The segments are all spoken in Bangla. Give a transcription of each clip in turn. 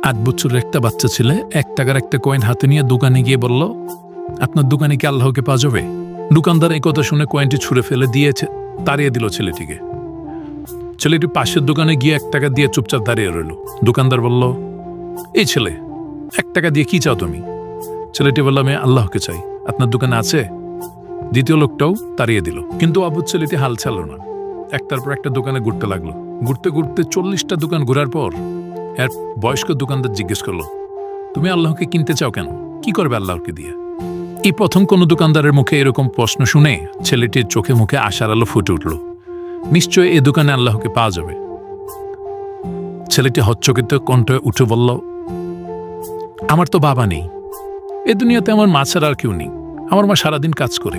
8 বছরের একটা বাচ্চা ছেলে 1 টাকার একটা কয়েন হাতে নিয়ে দোকানে গিয়ে বলল, আপনার দোকানে কি আল্লাহকে পাওয়া যাবে? দোকানদার এই কথা শুনে কয়েনটি ছুঁড়ে ফেলে দিয়েছে, তাড়িয়ে দিল ছেলেটিকে। ছেলেটি পাশের দোকানে গিয়ে 1 টাকা দিয়ে চুপচাপ দাঁড়িয়ে রইল। দোকানদার বলল, এই ছেলে, 1 টাকা দিয়ে কি চাও তুমি? ছেলেটি বলল, আমি আল্লাহকে চাই, আপনার দোকানে আছে? দ্বিতীয় লোকটাও তাড়িয়ে দিল। কিন্তু অবুঝ ছেলেটি হাল ছাড়ল না, একটার পর একটা দোকানে ঘুরতে লাগলো। ঘুরতে ঘুরতে 40টা দোকান ঘোরার পর এর বয়স্ক দোকানদার জিজ্ঞেস করলো, তুমি আল্লাহকে কিনতে চাও কেন? কি করবে আল্লাহকে দিয়ে? এই প্রথম কোনো দোকানদারের মুখে এরকম প্রশ্ন শুনে ছেলেটির চোখে মুখে আশার আলো ফুটে উঠল। নিশ্চয়ই এ দোকানে আল্লাহকে পাওয়া যাবে। ছেলেটি হচ্চকিত কণ্ঠে উঠে বলল, আমার তো বাবা নেই, এ দুনিয়াতে আমার মা ছাড়া আর কেউ নেই। আমার মা সারাদিন কাজ করে,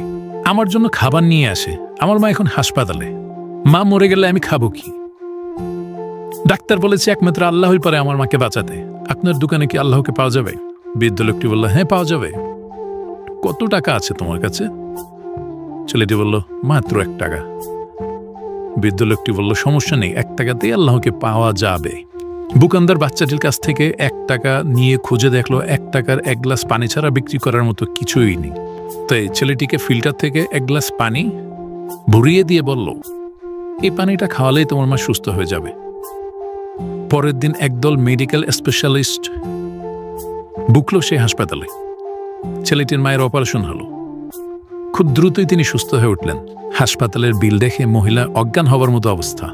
আমার জন্য খাবার নিয়ে আসে। আমার মা এখন হাসপাতালে, মা মরে গেলে আমি খাবো কি? ডাক্তার বলেছে একমাত্র আল্লাহই পারে আমার মাকে বাঁচাতে। আপনার দোকানে কি আল্লাহকে পাওয়া যাবে? বৃদ্ধ লোকটি বলল, হ্যাঁ পাওয়া যাবে। কত টাকা আছে তোমার কাছে? ছেলেটি বলল, মাত্র 1 টাকা। বৃদ্ধ লোকটি বলল, সমস্যা নেই, 1 টাকাতেই আল্লাহকে পাওয়া যাবে। দোকানদার বাচ্চাটির কাছ থেকে 1 টাকা নিয়ে খুঁজে দেখলো 1 টাকার 1 গ্লাস পানি ছাড়া বিক্রি করার মতো কিছুই নেই। তাই ছেলেটিকে ফিল্টার থেকে 1 গ্লাস পানি ভরিয়ে দিয়ে বলল, এই পানিটা খাওয়ালেই তোমার মা সুস্থ হয়ে যাবে। পরের দিন একদল মেডিকেল স্পেশালিস্ট বুকলো সেই হাসপাতালে। ছেলেটির মায়ের অপারেশন হলো। খুব দ্রুতই তিনি সুস্থ হয়ে উঠলেন। হাসপাতালের বিল দেখে মহিলা অজ্ঞান হবার মতো অবস্থা।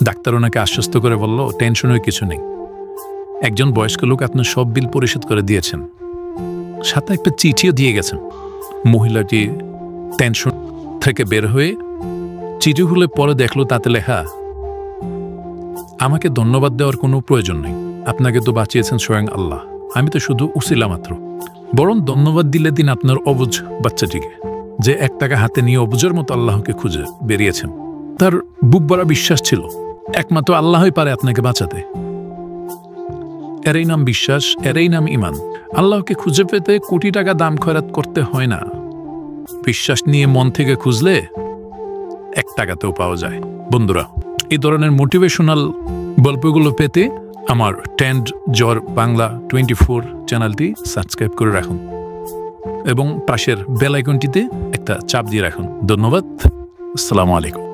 ডাক্তার ওনাকে আশ্বস্ত করে বলল, টেনশনের কিছু নেই, একজন বয়স্ক লোক আপনার সব বিল পরিশোধ করে দিয়েছেন, সাথে একটা চিঠিও দিয়ে গেছেন। মহিলাটি টেনশন থেকে বের হয়ে চিঠি খুলে পরে দেখলো তাতে লেখা, আমাকে ধন্যবাদ দেওয়ার কোনো প্রয়োজন নেই, আপনাকে তো বাঁচিয়েছেন স্বয়ং আল্লাহ, আমি তো শুধু উসিলা মাত্র। বরং ধন্যবাদ দিলে দিন আপনার অবুঝ বাচ্চাটিকে, যে 1 টাকা হাতে নিয়ে অবুঝের মতো আল্লাহকে খুঁজে বেরিয়েছেন। তার বুক ভরা বিশ্বাস ছিল একমাত্র আল্লাহই পারে আপনাকে বাঁচাতে। এরই নাম বিশ্বাস, এরই নাম ঈমান। আল্লাহকে খুঁজে পেতে কোটি টাকা দাম খয়রাত করতে হয় না। বিশ্বাস নিয়ে মন থেকে খুঁজলে 1 টাকাতেও পাওয়া যায়। বন্ধুরা, এই ধরনের মোটিভেশনাল গল্পগুলো পেতে আমার ট্রেন্ড জ্বর বাংলা 24 চ্যানেলটি সাবস্ক্রাইব করে রাখুন এবং পাশের বেল আইকনটিতে একটা চাপ দিয়ে রাখুন। ধন্যবাদ। আসসালামু আলাইকুম।